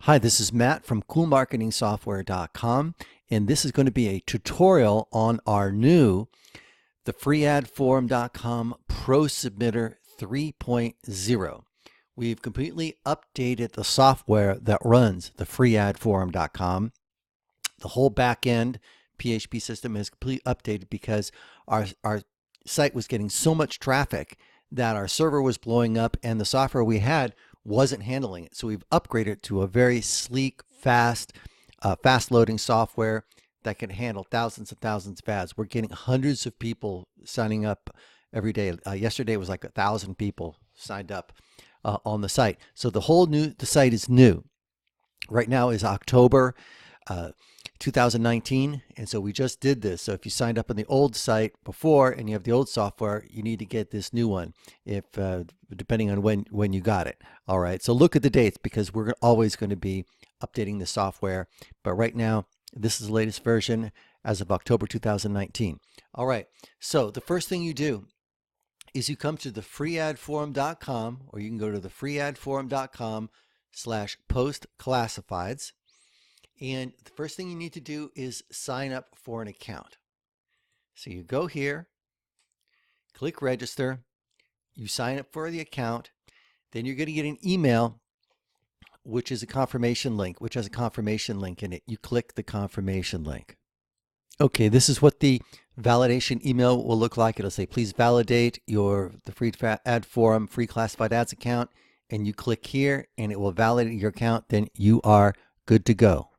Hi, this is Matt from coolmarketingsoftware.cm, and this is going to be a tutorial on our new TheFreeAdForum.com Pro Submitter 3.0. We've completely updated the software that runs TheFreeAdForum.com. The whole back-end PHP system is completely updated because our site was getting so much traffic that our server was blowing up and the software we had wasn't handling it. So we've upgraded to a very sleek, fast loading software that can handle thousands and thousands of ads. We're getting hundreds of people signing up every day. Yesterday was like 1,000 people signed up on the site. So the site is new. Right now is October 2019, and so we just did this. So if you signed up on the old site before and you have the old software, you need to get this new one if depending on when you got it. All right, so look at the dates because we're always going to be updating the software, but right now this is the latest version as of October 2019. All right, so the first thing you do is you come to TheFreeAdForum.com, or you can go to TheFreeAdForum.com/post classifieds. And the first thing you need to do is sign up for an account. So you go here, click register, you sign up for the account, then you're going to get an email which is a confirmation link, which has a confirmation link in it. You click the confirmation link. Okay, this is what the validation email will look like. It'll say, please validate the Free Ad Forum free classified ads account, and you click here and it will validate your account. Then you are good to go.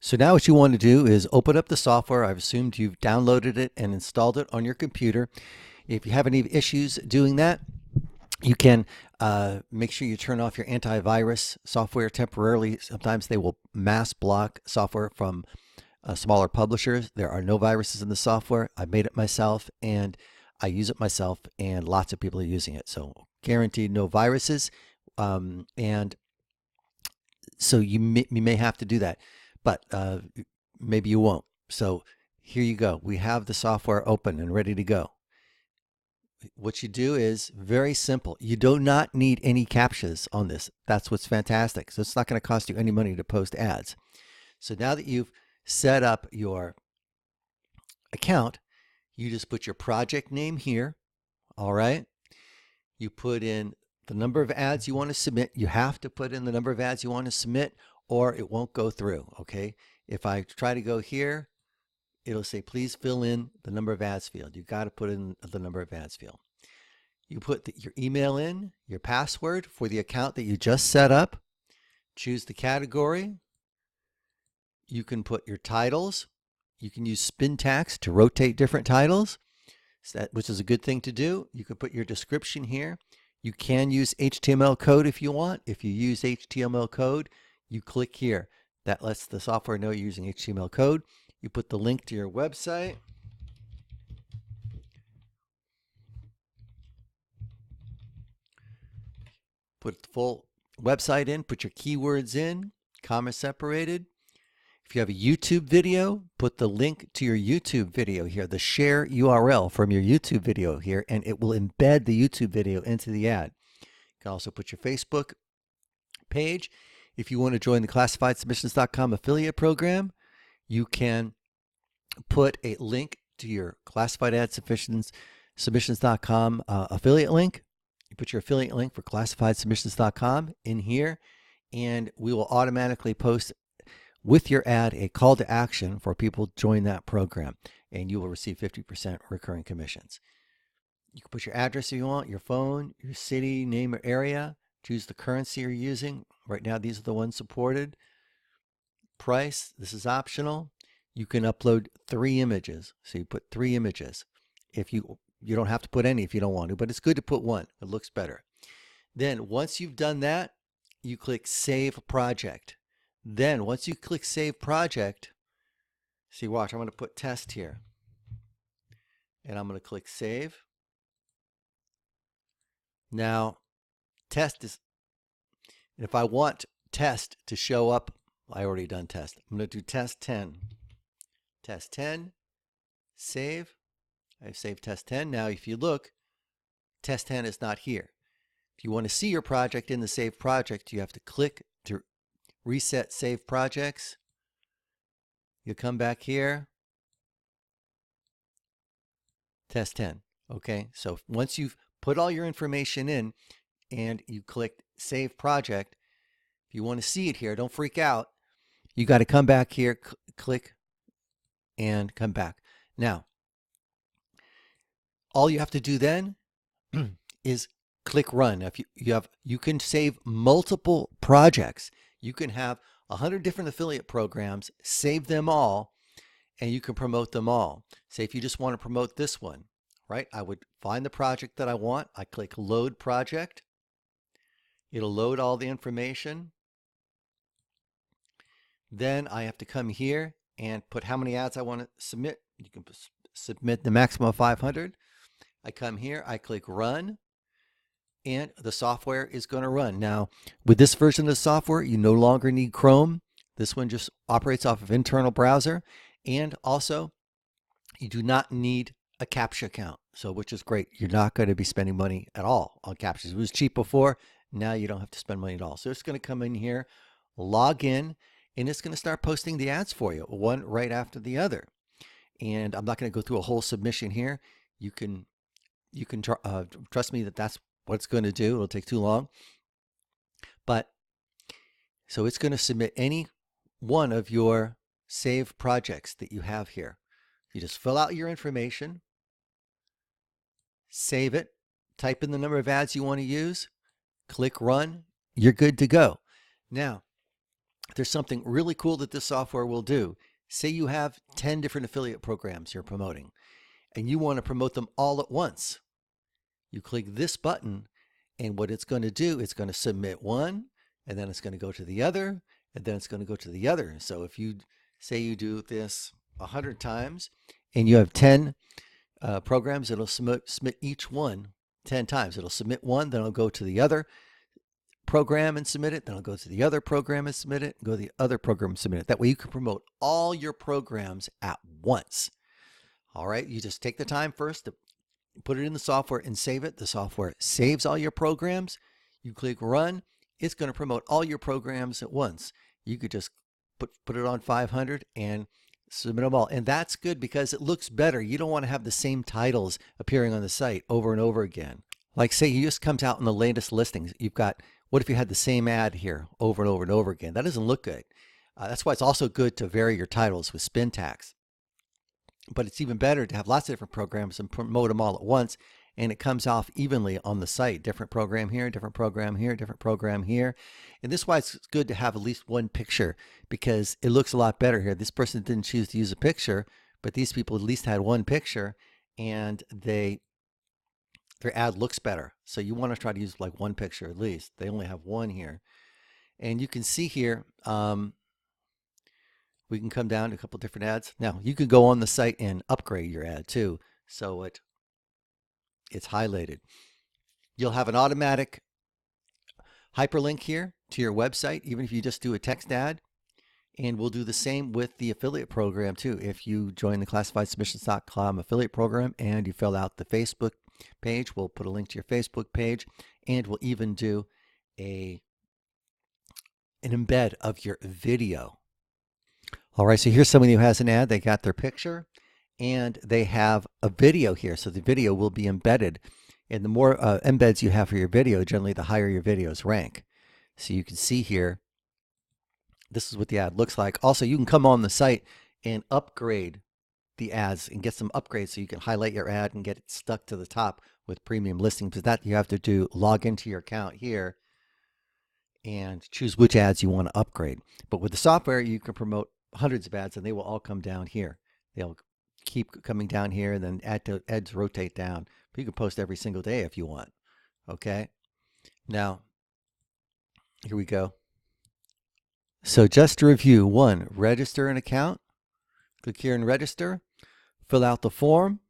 So now what you want to do is open up the software. I've assumed you've downloaded it and installed it on your computer. If you have any issues doing that, you can make sure you turn off your antivirus software temporarily. Sometimes they will mass block software from smaller publishers. There are no viruses in the software. I made it myself and I use it myself, and lots of people are using it. So guaranteed no viruses. And so you may have to do that, but maybe you won't. So here you go. We have the software open and ready to go. What you do is very simple. You do not need any captchas on this. That's what's fantastic. So it's not going to cost you any money to post ads. So now that you've set up your account, you just put your project name here. All right. You put in the number of ads you want to submit. You have to put in the number of ads you want to submit or it won't go through. Okay. If I try to go here, it'll say, please fill in the number of ads field. You got to put in the number of ads field. You put your email in, your password for the account that you just set up. Choose the category. You can put your titles. You can use spin tags to rotate different titles, which is a good thing to do. You can put your description here. You can use HTML code if you want. If you use HTML code, you click here. That lets the software know you're using HTML code. You put the link to your website. Put the full website in, put your keywords in, comma separated. If you have a YouTube video, put the link to your YouTube video here, the share URL from your YouTube video here, and it will embed the YouTube video into the ad. You can also put your Facebook page. If you want to join the ClassifiedSubmissions.com affiliate program, you can put a link to your ClassifiedSubmissions.com affiliate link. You put your affiliate link for ClassifiedSubmissions.com in here, and we will automatically post with your ad a call to action for people to join that program, and you will receive 50% recurring commissions. You can put your address if you want, your phone, your city, name, or area. Choose the currency you're using. Right now, these are the ones supported. Price, this is optional. You can upload 3 images. So you put 3 images. If you don't have to put any if you don't want to, but it's good to put 1. It looks better. Then once you've done that, you click Save Project. Then once you click Save Project, see, watch, I'm going to put test here. And I'm going to click Save. Now, test is, if I want test to show up, I already done test. I'm going to do test 10. Test 10, save. I've saved test 10. Now, if you look, test 10 is not here. If you want to see your project in the Save Project, you have to click to reset Save Projects. You'll come back here, test 10. Okay, so once you've put all your information in and you click Save Project, if you want to see it here, don't freak out. You got to come back here, click, and come back. Now, all you have to do then is click Run. If you can save multiple projects. You can have 100 different affiliate programs, save them all, and you can promote them all. Say if you just want to promote this one, right? I would find the project that I want. I click Load Project. It'll load all the information. Then I have to come here and put how many ads I want to submit. You can submit the maximum of 500. I come here, I click Run, and the software is going to run. Now, with this version of the software, you no longer need Chrome. This one just operates off of internal browser, and also you do not need a captcha account, so which is great. You're not going to be spending money at all on captchas. It was cheap before. Now you don't have to spend money at all. So it's going to come in here, log in, and it's going to start posting the ads for you, one right after the other. And I'm not going to go through a whole submission here. You can trust me that that's what it's going to do. It'll take too long. But so it's going to submit any one of your save projects that you have here. You just fill out your information, save it, type in the number of ads you want to use, click Run, you're good to go. Now, there's something really cool that this software will do. Say you have 10 different affiliate programs you're promoting, and you want to promote them all at once. You click this button, and what it's going to do, it's going to submit one, and then it's going to go to the other, and then it's going to go to the other. So if you say you do this 100 times, and you have 10 programs, it'll submit each one 10 times. It'll submit one, then it'll go to the other program and submit it, then I'll go to the other program and submit it, go to the other program and submit it. That way you can promote all your programs at once. All right, you just take the time first to put it in the software and save it. The software saves all your programs. You click Run, it's going to promote all your programs at once. You could just put it on 500 and submit them all. And that's good because it looks better. You don't want to have the same titles appearing on the site over and over again. Like say you just comes out in the latest listings. You've got, what if you had the same ad here over and over and over again? That doesn't look good. That's why it's also good to vary your titles with spin tags. But it's even better to have lots of different programs and promote them all at once, and it comes off evenly on the site. Different program here, different program here, different program here. And this is why it's good to have at least one picture, because it looks a lot better here. This person didn't choose to use a picture, but these people at least had one picture, and their ad looks better. So you want to try to use like one picture at least. They only have one here. And you can see here, we can come down to a couple different ads. Now you can go on the site and upgrade your ad too, so it's highlighted. You'll have an automatic hyperlink here to your website, even if you just do a text ad. And we'll do the same with the affiliate program too. If you join the ClassifiedSubmissions.com affiliate program and you fill out the Facebook page, we'll put a link to your Facebook page, and we'll even do an embed of your video. All right, so here's somebody who has an ad. They got their picture and they have a video here. So the video will be embedded. And the more embeds you have for your video, generally the higher your videos rank. So you can see here, this is what the ad looks like. Also, you can come on the site and upgrade the ads and get some upgrades so you can highlight your ad and get it stuck to the top with premium listings. But that you have to do, log into your account here and choose which ads you want to upgrade. But with the software, you can promote hundreds of ads and they will all come down here. They'll keep coming down here, and then ads rotate down. But you can post every single day if you want. Okay. Now, here we go. So just to review, 1, register an account. Click here and register. Fill out the form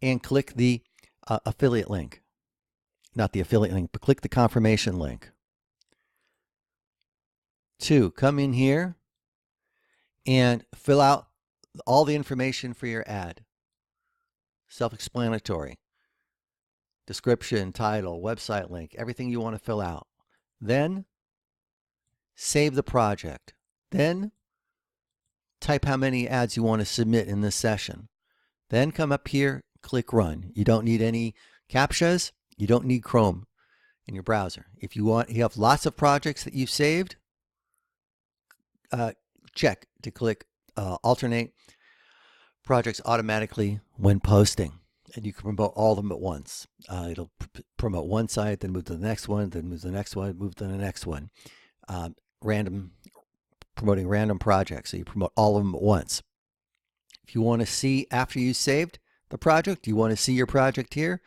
and click the affiliate link. Not the affiliate link, but click the confirmation link. 2, come in here and fill out all the information for your ad. Self-explanatory. description, title, website link, everything you want to fill out. Then save the project. Then type how many ads you want to submit in this session. Then come up here, click run. You don't need any captchas. You don't need Chrome in your browser. If you have lots of projects that you've saved, check to click alternate projects automatically when posting. And you can promote all of them at once. It'll promote one site, then move to the next one, then move to the next one, move to the next one. Promoting random projects. So you promote all of them at once. If you want to see after you saved the project, you want to see your project here,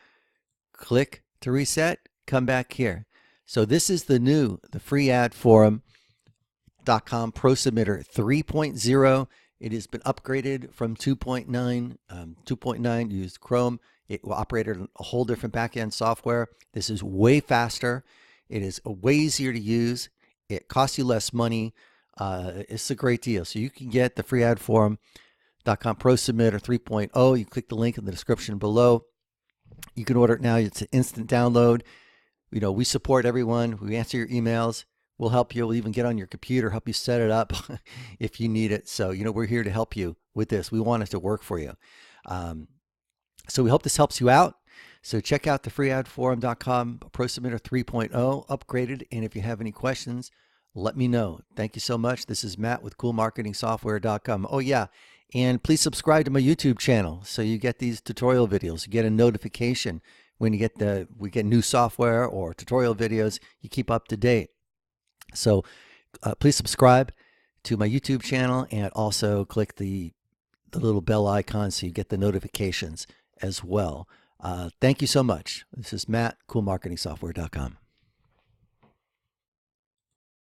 click to reset, come back here. So this is the new TheFreeAdForum.com Pro Submitter 3.0. It has been upgraded from 2.9. 2.9 used Chrome. It operated on a whole different backend software. This is way faster. It is way easier to use. It costs you less money. It's a great deal. So you can get the TheFreeAdForum.com Pro Submitter 3.0. You click the link in the description below. You can order it now. It's an instant download. You know, we support everyone. We answer your emails. We'll help you. We'll even get on your computer, help you set it up if you need it. So, you know, we're here to help you with this. We want it to work for you. So we hope this helps you out. So check out the TheFreeAdForum.com Pro Submitter 3.0 upgraded. And if you have any questions, let me know. Thank you so much. This is Matt with coolmarketingsoftware.com. Oh, yeah. And please subscribe to my YouTube channel so you get these tutorial videos. You get a notification when we get new software or tutorial videos. You keep up to date. So please subscribe to my YouTube channel and also click the little bell icon so you get the notifications as well. Thank you so much. This is Matt, coolmarketingsoftware.com.